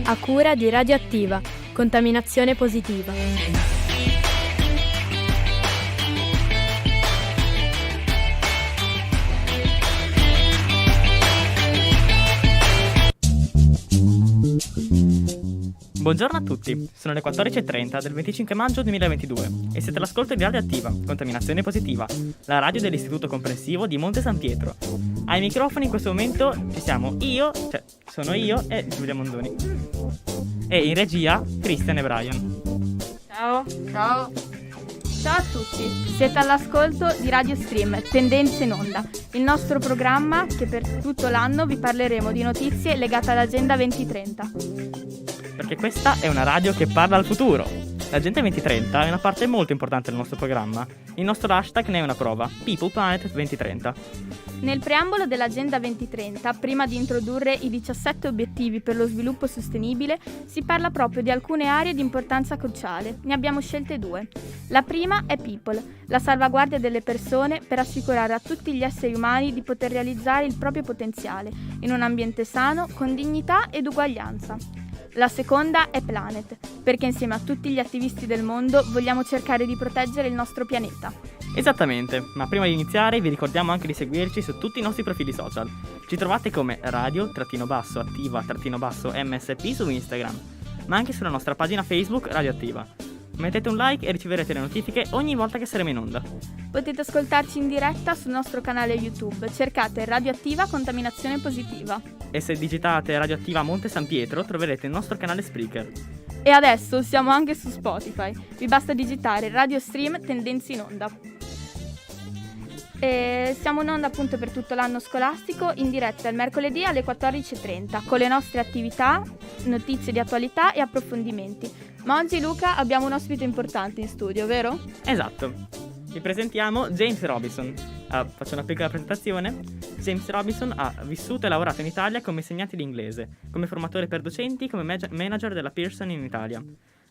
A cura di Radio Attiva, contaminazione positiva. Buongiorno a tutti, sono le 14.30 del 25 maggio 2022 e siete all'ascolto di Radio Attiva, contaminazione positiva, la radio dell'Istituto Comprensivo di Monte San Pietro. Ai microfoni in questo momento ci siamo sono io e Giulia Mondoni. E in regia Cristian e Brian. Ciao. Ciao a tutti, siete all'ascolto di Radio Stream, tendenze in onda, il nostro programma che per tutto l'anno vi parleremo di notizie legate all'Agenda 2030. Perché questa è una radio che parla al futuro. L'Agenda 2030 è una parte molto importante del nostro programma. Il nostro hashtag ne è una prova, People Planet 2030. Nel preambolo dell'Agenda 2030, prima di introdurre i 17 obiettivi per lo sviluppo sostenibile, si parla proprio di alcune aree di importanza cruciale. Ne abbiamo scelte 2. La prima è People, la salvaguardia delle persone per assicurare a tutti gli esseri umani di poter realizzare il proprio potenziale in un ambiente sano, con dignità ed uguaglianza. La seconda è Planet, perché insieme a tutti gli attivisti del mondo vogliamo cercare di proteggere il nostro pianeta. Esattamente, ma prima di iniziare vi ricordiamo anche di seguirci su tutti i nostri profili social. Ci trovate come radio-attiva-MSP su Instagram, ma anche sulla nostra pagina Facebook Radio Attiva. Mettete un like e riceverete le notifiche ogni volta che saremo in onda. Potete ascoltarci in diretta sul nostro canale YouTube, cercate Radio Attiva Contaminazione Positiva. E se digitate Radio Attiva Monte San Pietro troverete il nostro canale Spreaker. E adesso siamo anche su Spotify, vi basta digitare Radio Stream Tendenze in onda. E siamo in onda appunto per tutto l'anno scolastico, in diretta il mercoledì alle 14.30 con le nostre attività, notizie di attualità e approfondimenti. Ma oggi, Luca, abbiamo un ospite importante in studio, vero? Esatto. Vi presentiamo James Robinson. Faccio una piccola presentazione. James Robinson ha vissuto e lavorato in Italia come insegnante di inglese, come formatore per docenti, come manager della Pearson in Italia.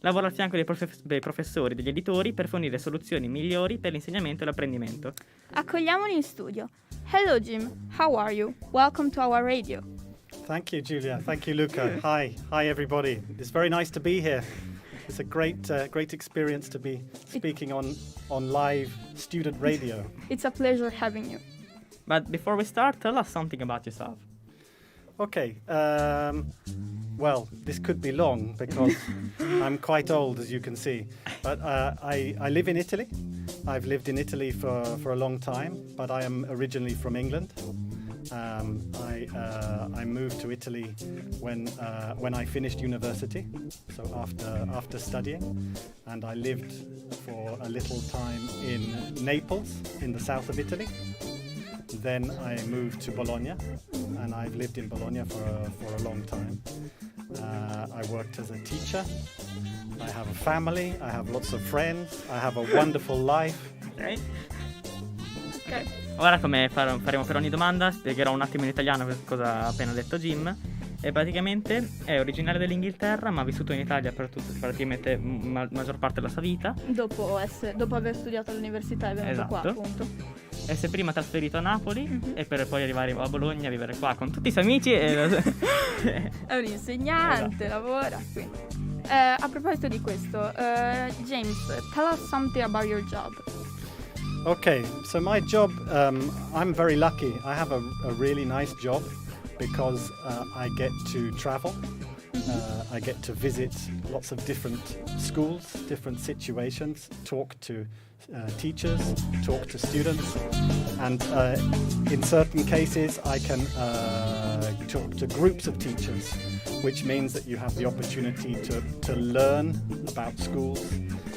Lavora al fianco dei professori e degli editori per fornire soluzioni migliori per l'insegnamento e l'apprendimento. Accogliamolo in studio. Hello Jim, how are you? Welcome to our radio. Thank you, Julia. Thank you, Luca. Hi everybody. It's very nice to be here. It's a great experience to be speaking on live student radio. It's a pleasure having you. But before we start, tell us something about yourself. Okay. Well, this could be long because I'm quite old, as you can see. But I live in Italy. I've lived in Italy for a long time, but I am originally from England. I moved to Italy when I finished university, so after studying, and I lived for a little time in Naples, in the south of Italy. Then I moved to Bologna, and I've lived in Bologna for a long time. I worked as a teacher. I have a family. I have lots of friends. I have a wonderful life. Ok. Ora, come faremo per ogni domanda, spiegherò un attimo in italiano cosa ha appena detto Jim. E praticamente è originario dell'Inghilterra, ma ha vissuto in Italia per praticamente maggior parte della sua vita. Dopo aver studiato all'università è venuto qua, appunto. E si è prima trasferito a Napoli e per poi arrivare a Bologna a vivere qua con tutti i suoi amici. È un insegnante, esatto. Lavora qui. A proposito di questo, James, tell us something about your job. Okay, so my job, I'm very lucky. I have a really nice job because I get to travel. I get to visit lots of different schools, different situations, talk to teachers, talk to students, and in certain cases I can talk to groups of teachers, which means that you have the opportunity to learn about schools,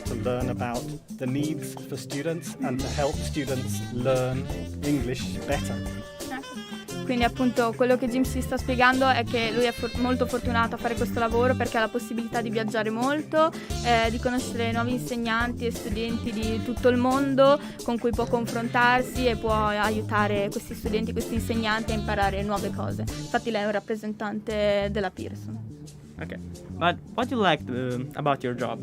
to learn about the needs for students and to help students learn English better. Quindi appunto quello che Jim si sta spiegando è che lui è molto fortunato a fare questo lavoro perché ha la possibilità di viaggiare molto, di conoscere nuovi insegnanti e studenti di tutto il mondo con cui può confrontarsi e può aiutare questi studenti, questi insegnanti a imparare nuove cose. Infatti lei è un rappresentante della Pearson. Okay, but what do you like about your job?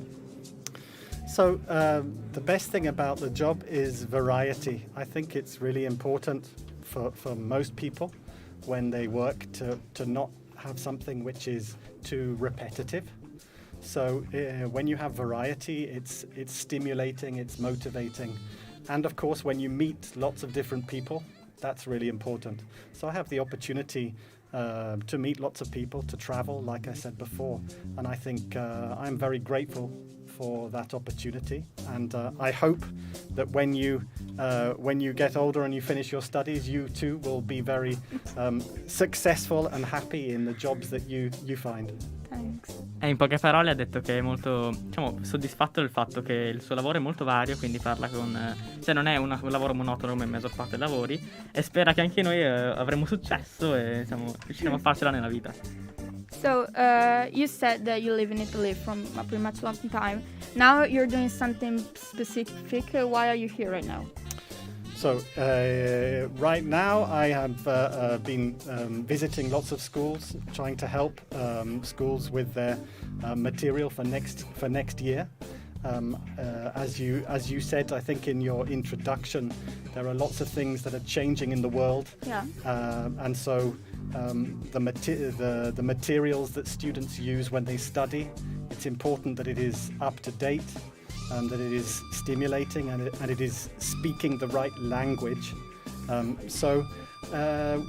So the best thing about the job is variety. I think it's really important for most people when they work to not have something which is too repetitive. So when you have variety, it's stimulating, it's motivating. And of course, when you meet lots of different people, that's really important. So I have the opportunity to meet lots of people, to travel, like I said before. And I think I'm very grateful for that opportunity. And I hope that when you get older and you finish your studies, you too will be very successful and happy in the jobs that you find. Thanks. E in poche parole ha detto che è molto, diciamo, soddisfatto del fatto che il suo lavoro è molto vario, quindi parla con, cioè non è un lavoro monotono come maggior parte dei lavori, e spera che anche noi avremo successo e diciamo, riusciremo a farcela nella vita. So, you said that you live in Italy from a pretty much long time. Now you're doing something specific. Why are you here right now? So right now I have been visiting lots of schools, trying to help schools with their material for next year. As you said, I think in your introduction, there are lots of things that are changing in the world. Yeah. And so the materials that students use when they study, it's important that it is up to date, and that it is stimulating, and it is speaking the right language. So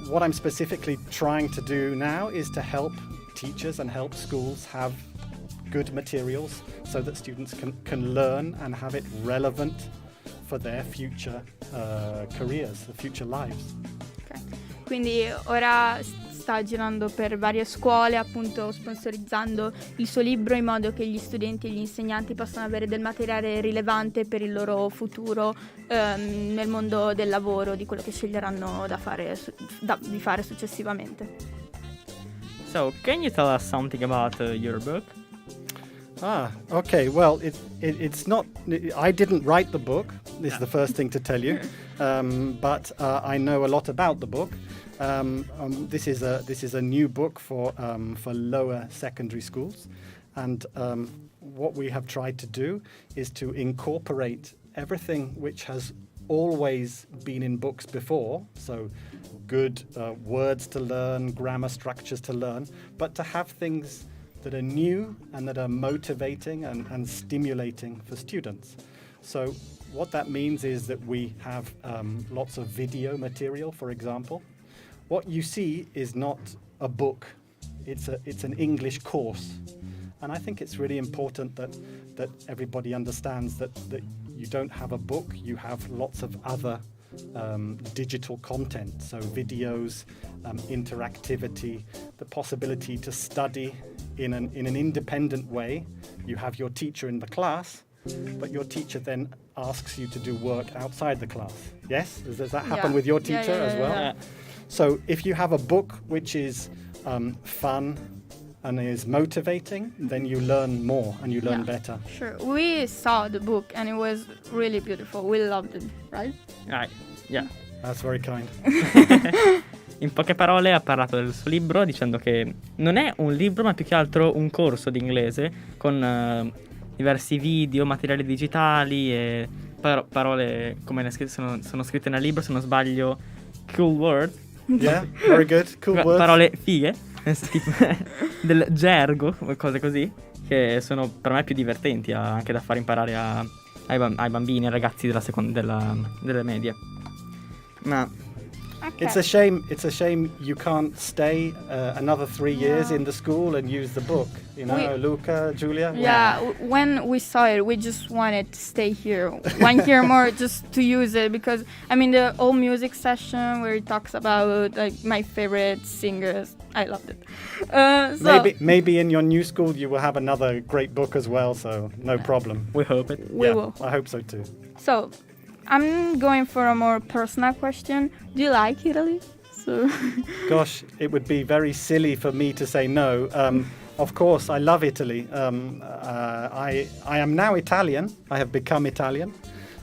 what I'm specifically trying to do now is to help teachers and help schools have good materials so that students can learn and have it relevant for their future careers, their future lives. Okay. Quindi ora sta girando per varie scuole, appunto sponsorizzando il suo libro in modo che gli studenti e gli insegnanti possano avere del materiale rilevante per il loro futuro nel mondo del lavoro, di quello che sceglieranno di fare successivamente. So, can you tell us something about your book? Okay. Well, it's not. I didn't write the book. This is the first thing to tell you. But I know a lot about the book. This is a new book for lower secondary schools, and what we have tried to do is to incorporate everything which has always been in books before. So good words to learn, grammar structures to learn, but to have things that are new and that are motivating and stimulating for students. So what that means is that we have lots of video material, for example. What you see is not a book, it's an English course. And I think it's really important that everybody understands that you don't have a book, you have lots of other digital content, so videos, interactivity, the possibility to study in an independent way. You have your teacher in the class, but your teacher then asks you to do work outside the class. Yes? Does that happen with your teacher as well? Yeah. So if you have a book which is fun and is motivating, then you learn more and you learn better. Sure. We saw the book and it was really beautiful. We loved it, right? Right, yeah. That's very kind. In poche parole ha parlato del suo libro dicendo che non è un libro ma più che altro un corso di inglese con diversi video, materiali digitali e parole come sono scritte nel libro, se non sbaglio, cool words. Yeah, very good. Cool words. Parole fighe, tipo del gergo, cose così, che sono per me più divertenti anche da far imparare ai bambini, ai ragazzi delle medie. Ma Okay. It's a shame you can't stay another 3 years in the school and use the book. You know, Luca, Giulia. Yeah, when we saw it, we just wanted to stay here 1 year more just to use it, because I mean the whole music session where he talks about like my favorite singers, I loved it. So Maybe in your new school you will have another great book as well. So no problem. we hope it. we will. I hope so too. So I'm going for a more personal question. Do you like Italy? So Gosh, it would be very silly for me to say no. Of course, I love Italy. I am now Italian. I have become Italian,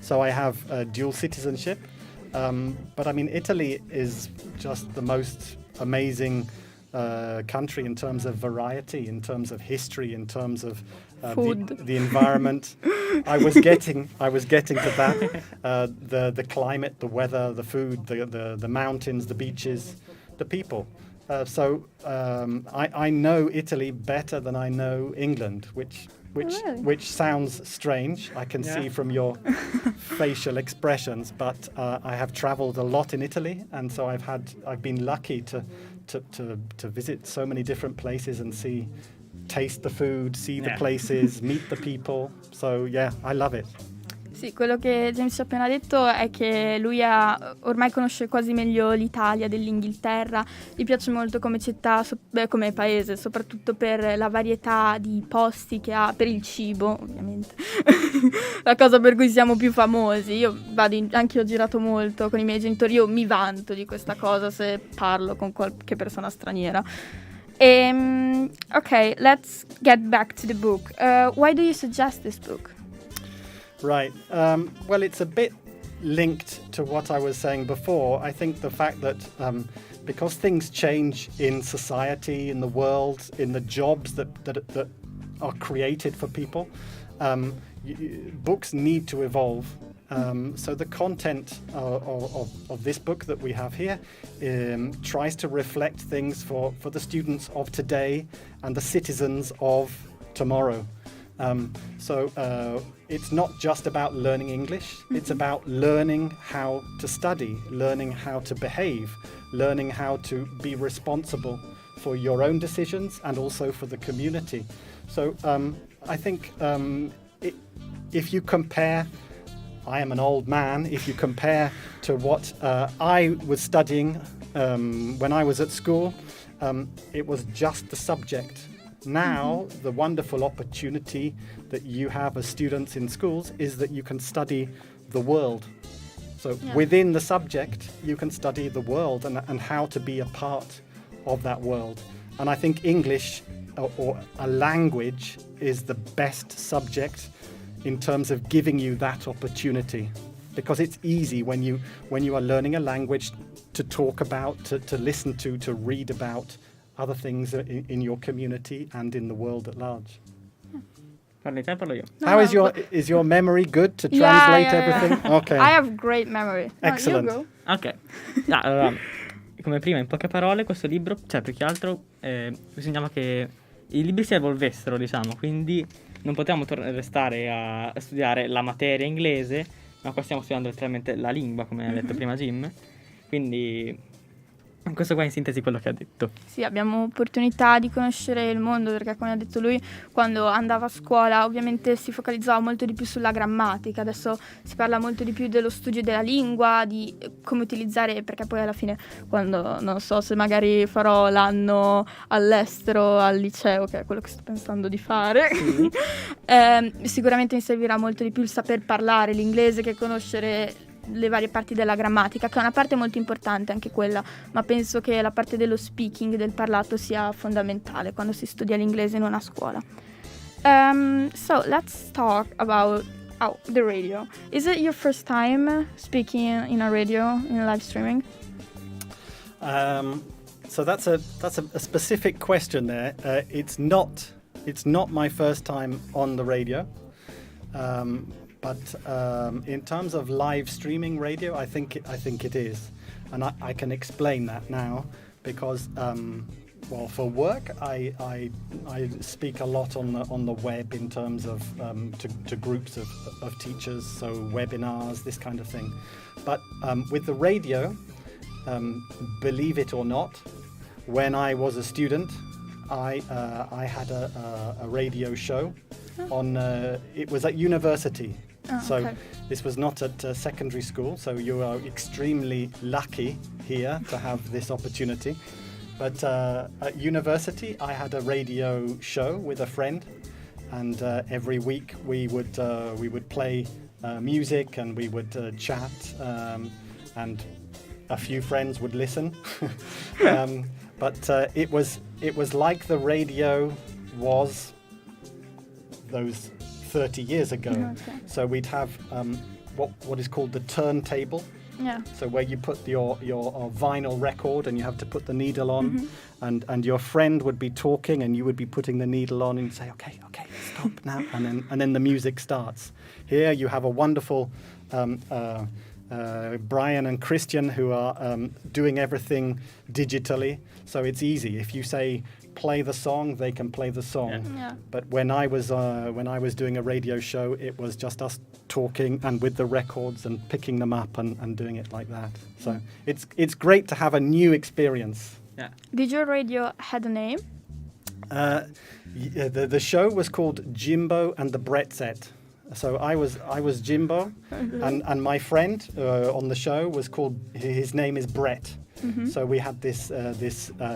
so I have dual citizenship. But I mean, Italy is just the most amazing country in terms of variety, in terms of history, in terms of the environment. I was getting to that. The climate, the weather, the food, the mountains, the beaches, the people. I know Italy better than I know England, which sounds strange. I can see from your facial expressions, but I have travelled a lot in Italy, and so I've been lucky to visit so many different places and taste the food, see the places, meet the people. So yeah, I love it. Sì, quello che James ci ha appena detto è che lui ormai conosce quasi meglio l'Italia dell'Inghilterra, gli piace molto come città, come paese, soprattutto per la varietà di posti che ha, per il cibo ovviamente, la cosa per cui siamo più famosi. Io anche io ho girato molto con i miei genitori, io mi vanto di questa cosa se parlo con qualche persona straniera. Okay, let's get back to the book. Why do you suggest this book? Right. Well, it's a bit linked to what I was saying before. I think the fact that because things change in society, in the world, in the jobs that are created for people, books need to evolve. So the content of this book that we have here tries to reflect things for the students of today and the citizens of tomorrow. So it's not just about learning English, it's about learning how to study, learning how to behave, learning how to be responsible for your own decisions and also for the community. So I think if you compare, I am an old man, if you compare to what I was studying when I was at school, it was just the subject. Now, the wonderful opportunity that you have as students in schools is that you can study the world. So within the subject, you can study the world and how to be a part of that world. And I think English or a language is the best subject in terms of giving you that opportunity. Because it's easy when you are learning a language to talk about, to listen to read about other things in your community and in the world at large. Parli te, parlo io. How is your memory good to translate everything? Okay. I have great memory. Excellent. You go. Ok. Allora, come prima, in poche parole, questo libro, cioè più che altro, bisognava che i libri si evolvessero, diciamo, quindi non potevamo restare a studiare la materia inglese, ma qua stiamo studiando letteralmente la lingua, come ha detto prima Jim, quindi questo qua è in sintesi quello che ha detto. Sì, abbiamo opportunità di conoscere il mondo, perché come ha detto lui, quando andava a scuola ovviamente si focalizzava molto di più sulla grammatica, adesso si parla molto di più dello studio della lingua, di come utilizzare, perché poi alla fine quando, non so, se magari farò l'anno all'estero, al liceo, che è quello che sto pensando di fare, sicuramente mi servirà molto di più il saper parlare l'inglese che conoscere le varie parti della grammatica, che è una parte molto importante anche quella, ma penso che la parte dello speaking, del parlato, sia fondamentale quando si studia l'inglese in una scuola. So let's talk about the radio. Is it your first time speaking in a radio, in live streaming? So that's a specific question there. It's not my first time on the radio. But in terms of live streaming radio, I think it is, and I can explain that now because well, for work I speak a lot on the web in terms of to groups of teachers, so webinars, this kind of thing. But with the radio, believe it or not, when I was a student, I had a radio show on. It was at university. So this was not at secondary school, so you are extremely lucky here to have this opportunity. But at university I had a radio show with a friend, and every week we would play music and we would chat, and a few friends would listen. But it was like the radio was those 30 years ago. Okay. So we'd have what is called the turntable. Yeah. So where you put your vinyl record and you have to put the needle on, and your friend would be talking and you would be putting the needle on and you'd say, okay, stop now, and then the music starts. Here you have a wonderful Brian and Christian, who are doing everything digitally. So it's easy. If you say play the song, they can play the song. Yeah. But when I was doing a radio show, it was just us talking and with the records and picking them up and doing it like that. So it's great to have a new experience. Yeah. Did your radio had a name? The show was called Jimbo and the Brett Set. So I was Jimbo, and my friend on the show was called. His name is Brett. Mm-hmm. So we had this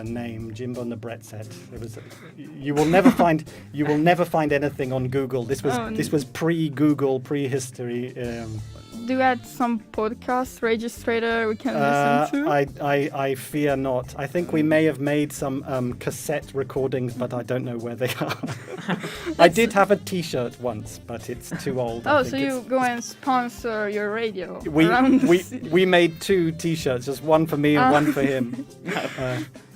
name, Jimbo and the Brett Set. It was. You will never find anything on Google. This was pre-Google, pre-history. Do you have some podcast registrator we can listen to? I fear not. I think we may have made some cassette recordings, but I don't know where they are. I did have a T-shirt once, but it's too old. Oh, so you go and sponsor your radio? We made 2 T-shirts, just one for me and one for him.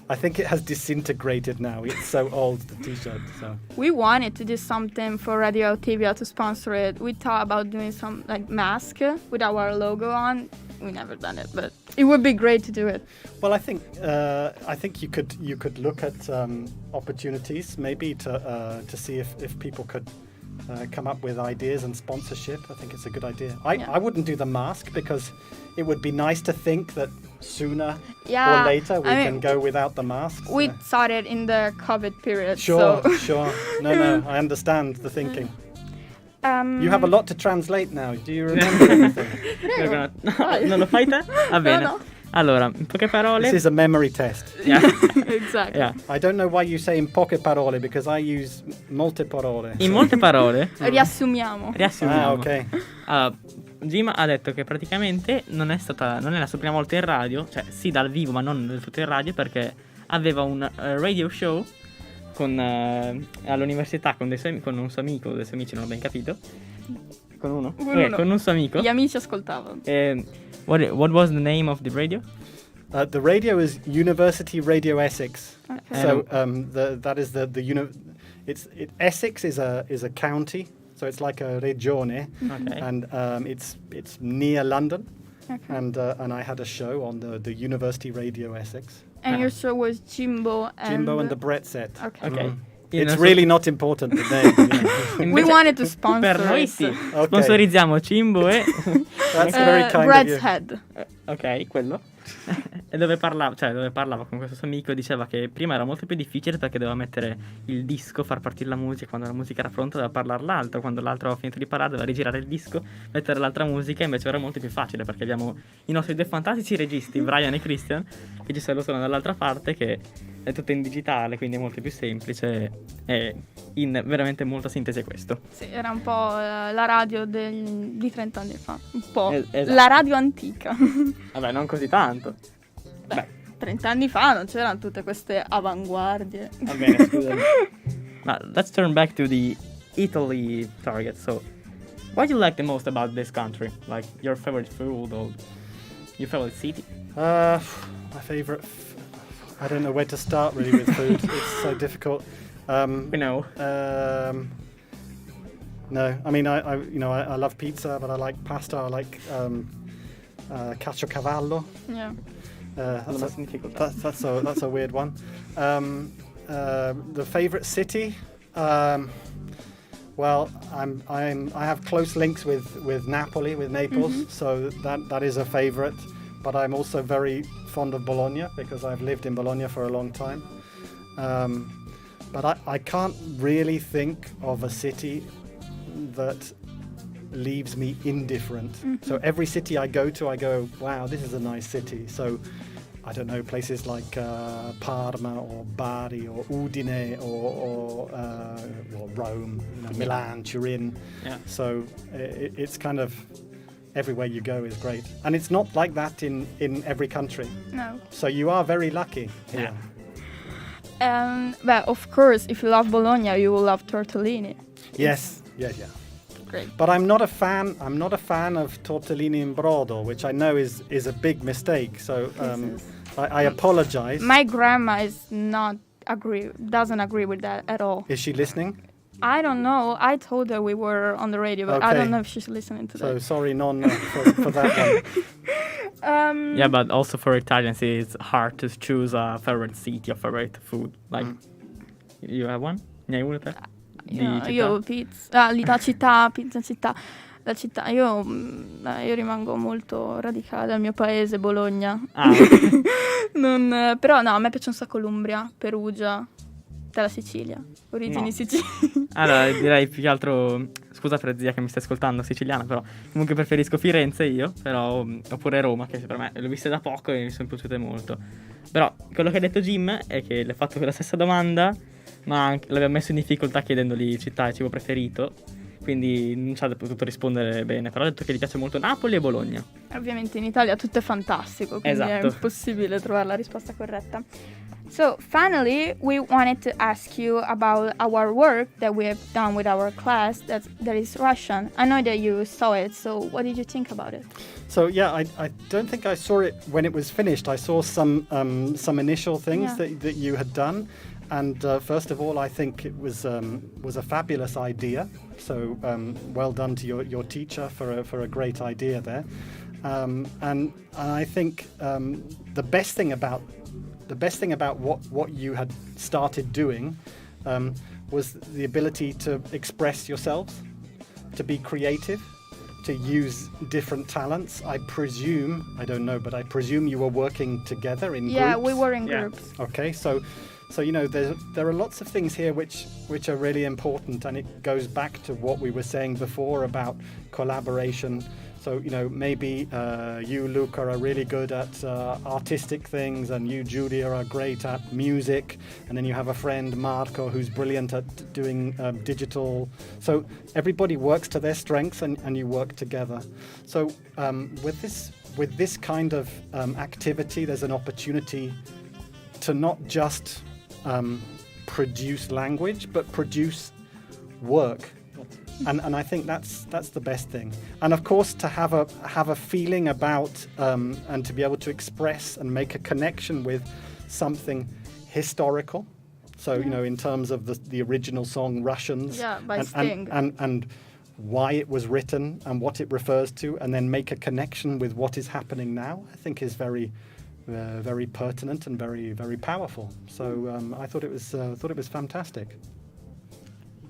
I think it has disintegrated now. It's so old, the T-shirt. So we wanted to do something for Radio Attiva to sponsor it. We thought about doing some mask with our logo on. We never done it, but it would be great to do it. Well, I think you could look at opportunities maybe to see if people could come up with ideas and sponsorship. I think it's a good idea. I wouldn't do the mask because it would be nice to think that sooner or later we can go without the masks. We started in the COVID period. Sure. No, I understand the thinking. You have a lot to translate now. Do you remember anything? Non lo fai te? Va bene. No. Allora, in poche parole... This is a memory test. Yeah. Exactly. Yeah. I don't know why you say in poche parole, because I use molte parole. In molte parole... Riassumiamo. Riassumiamo. Ok. Jim ha detto che praticamente non è la sua prima volta in radio, cioè sì dal vivo ma non del tutto in radio, perché aveva un radio show all'università con un suo amico, dei suoi amici, non ho ben capito. Con uno? Con un suo amico. Gli amici ascoltavano. What was the name of the radio? The radio is University Radio Essex. Okay. So that is Essex is a county, so it's like a regione, and it's near London. Okay. And I had a show on the University Radio Essex. And your show was Jimbo and the Brett Set. Okay. It's really not important the name. We wanted to sponsor. Per noi sì. Okay. Sponsorizziamo Jimbo e That's very kind Brett's of you. Head. ok, quello. E dove parlava con questo suo amico, diceva che prima era molto più difficile perché doveva mettere il disco, far partire la musica, quando la musica era pronta doveva parlare l'altro, quando l'altro aveva finito di parlare doveva rigirare il disco, mettere l'altra musica, invece era molto più facile perché abbiamo i nostri 2 fantastici registi, Brian e Christian, che ci salutano dall'altra parte, che è tutto in digitale, quindi è molto più semplice e in veramente molta sintesi è questo. Sì, era un po' la radio di 30 anni fa, un po' esatto. La radio antica. Vabbè, non così tanto. Beh, 30 anni fa non c'erano tutte queste avanguardie. Va bene, scusami. Ma let's turn back to the Italy target. So, what do you like the most about this country? Like your favorite food or your favorite city? My favorite. I don't know where to start really with food. It's so difficult. We know. No, I mean I love pizza, but I like pasta. I like caciocavallo. Yeah. That's a weird one. The favorite city. Well, I have close links with Napoli, with Naples, so that is a favorite. But I'm also very fond of Bologna because I've lived in Bologna for a long time. But I can't really think of a city that leaves me indifferent. So every city I go to, I go, wow, this is a nice city. So I don't know, places like Parma or Bari or Udine or Rome, Milan, Turin. Yeah. So it's kind of everywhere you go is great. And it's not like that in every country. No. So you are very lucky here. Well, of course, if you love Bologna, you will love tortellini. Yes. Yeah. Great. But I'm not a fan of tortellini in brodo, which I know is a big mistake. So I apologize. My grandma doesn't agree with that at all. Is she listening? I don't know. I told her we were on the radio, but I Okay. don't know if she's listening to So that. sorry, Nonna, for that one. Yeah, but also for Italians, it's hard to choose a favorite city or favorite food. Like, you have one? Ne hai uno te? Di città? Io pizza, la città, pizza città. La città, io rimango molto radicale al mio paese, Bologna. Ah, Però no, a me piace un sacco l'Umbria, Perugia, della Sicilia, origini No. siciliane. allora direi più che altro, scusa per zia che mi stai ascoltando, siciliana, però comunque preferisco Firenze io, però oppure Roma, che per me l'ho viste da poco e mi sono piaciute molto. Però quello che ha detto Jim è che le ha fatto quella stessa domanda, ma anche l'abbiamo messo in difficoltà chiedendogli città e cibo preferito, quindi non ci ha potuto rispondere bene, però ha detto che gli piace molto Napoli e Bologna. Ovviamente in Italia tutto è fantastico, quindi Esatto. è impossibile trovare la risposta corretta. So, finally, we wanted to ask you about our work that we have done with our class that is Russian. I know that you saw it, so what did you think about it? So yeah, I don't think I saw it when it was finished. I saw some initial things Yeah. that you had done, and first of all, I think it was a fabulous idea. So well done to your teacher for a great idea there. And I think the best thing about what you had started doing was the ability to express yourselves, to be creative, to use different talents. I presume, I don't know, but I presume you were working together in Yeah, groups. we were in Yeah. groups. Okay, so you know there are lots of things here which are really important, and it goes back to what we were saying before about collaboration. So you know maybe you, Luca, are really good at artistic things, and you, Julia, are great at music, and then you have a friend, Marco, who's brilliant at doing digital. So everybody works to their strengths, and you work together. So with this kind of activity, there's an opportunity to not just produce language, but produce work, and I think that's the best thing. And of course, to have a feeling about and to be able to express and make a connection with something historical. So you know, in terms of the original song Russians, Yeah, by and, Sting. and why it was written and what it refers to, and then make a connection with what is happening now, I think is very very pertinent and very, very powerful. So I thought it was fantastic.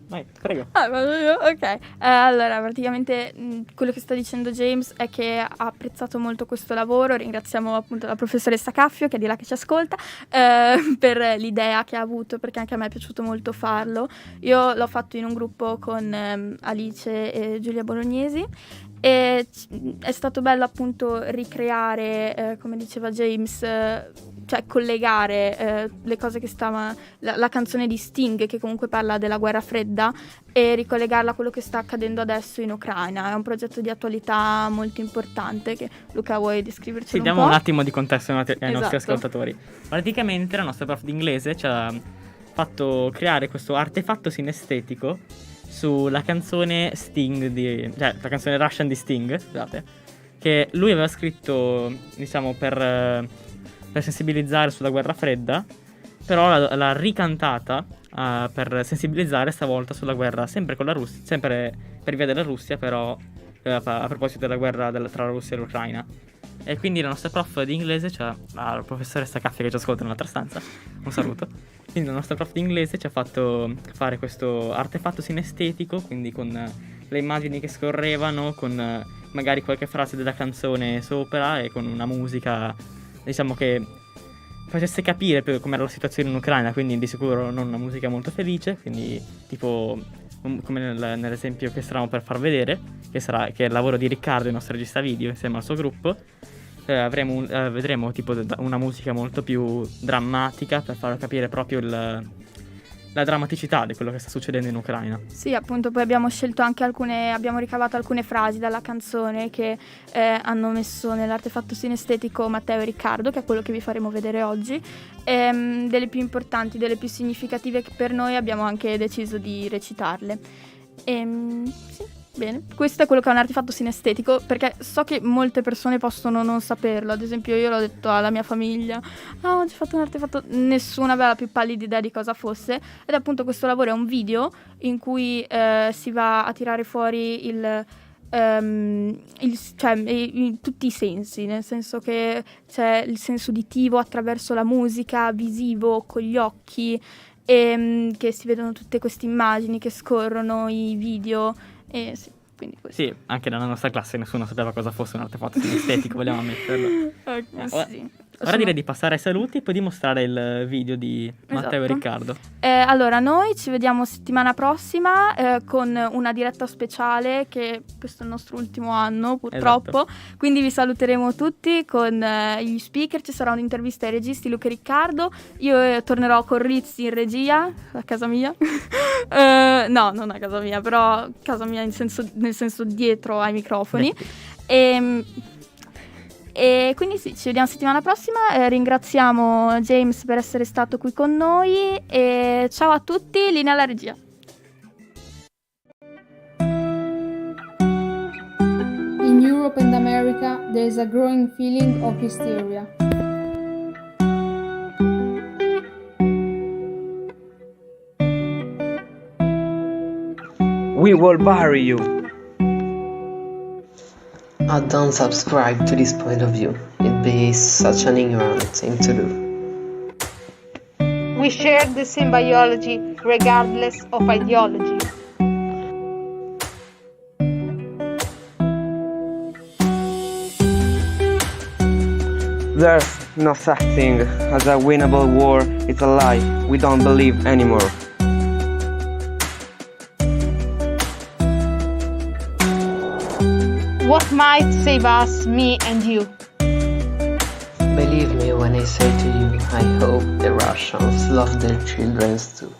Vai, prego. Vado io? Ok. Allora, praticamente quello che sta dicendo James è che ha apprezzato molto questo lavoro. Ringraziamo appunto la professoressa Caffio, che è di là che ci ascolta, per l'idea che ha avuto, perché anche a me è piaciuto molto farlo. Io l'ho fatto in un gruppo con Alice e Giulia Bolognesi, e è stato bello appunto ricreare, come diceva James, cioè collegare le cose che stava, la canzone di Sting, che comunque parla della guerra fredda, e ricollegarla a quello che sta accadendo adesso in Ucraina. È un progetto di attualità molto importante che, Luca, vuoi descriverci Sì, un diamo po'? un attimo di contesto ai nostri Esatto. ascoltatori. Praticamente la nostra prof di inglese ci ha fatto creare questo artefatto sinestetico sulla canzone Sting cioè la canzone Russian di Sting, scusate, che lui aveva scritto, diciamo, per sensibilizzare sulla guerra fredda, però l'ha ricantata per sensibilizzare stavolta sulla guerra, sempre con la Russia, sempre per via della Russia, però a proposito della guerra tra la Russia e l'Ucraina. E quindi la nostra prof di inglese, cioè la professoressa Caffè che ci ascolta nell'altra stanza, un saluto. Quindi la nostra prof di inglese ci ha fatto fare questo artefatto sinestetico, quindi con le immagini che scorrevano, con magari qualche frase della canzone sopra e con una musica, diciamo, che facesse capire com'era la situazione in Ucraina, quindi di sicuro non una musica molto felice, quindi tipo come nell'esempio che stavamo per far vedere, che è il lavoro di Riccardo, il nostro regista video, insieme al suo gruppo. Vedremo tipo una musica molto più drammatica per far capire proprio la drammaticità di quello che sta succedendo in Ucraina. Sì, appunto, poi abbiamo scelto anche abbiamo ricavato alcune frasi dalla canzone che hanno messo nell'artefatto sinestetico Matteo e Riccardo, che è quello che vi faremo vedere oggi, delle più importanti, delle più significative, che per noi abbiamo anche deciso di recitarle. Sì. Bene, questo è quello che è un artefatto sinestetico, perché so che molte persone possono non saperlo. Ad esempio io l'ho detto alla mia famiglia: ho fatto un artefatto, nessuno aveva la più pallida idea di cosa fosse, ed appunto questo lavoro è un video in cui si va a tirare fuori tutti i sensi, nel senso che c'è il senso uditivo attraverso la musica, visivo con gli occhi, e che si vedono tutte queste immagini che scorrono, i video. Sì, quindi questo. Sì, anche nella nostra classe nessuno sapeva cosa fosse un artefatto sinestetico, volevamo metterlo. Sì. Ora direi di passare ai saluti e poi di mostrare il video di Matteo e Riccardo. Allora, noi ci vediamo settimana prossima con una diretta speciale, che questo è il nostro ultimo anno purtroppo, quindi vi saluteremo tutti con gli speaker, ci sarà un'intervista ai registi Luca e Riccardo, io tornerò con Rizzi in regia a casa mia, no, non a casa mia, però casa mia nel senso dietro ai microfoni. E quindi sì, ci vediamo settimana prossima, ringraziamo James per essere stato qui con noi e ciao a tutti, linea alla regia. In Europe and America there is a growing feeling of hysteria. We will bury you. Don't subscribe to this point of view. It'd be such an ignorant thing to do. We share the same biology, regardless of ideology. There's no such thing as a winnable war. It's a lie. We don't believe anymore. What might save us, me and you? Believe me when I say to you, I hope the Russians love their children too.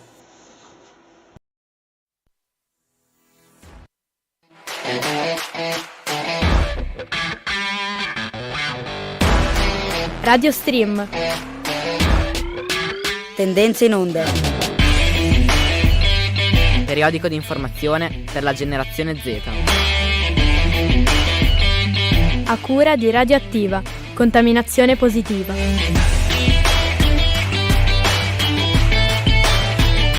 Radio Stream. Tendenze in onda. Periodico di informazione per la generazione Z. A cura di Radio Attiva, contaminazione positiva.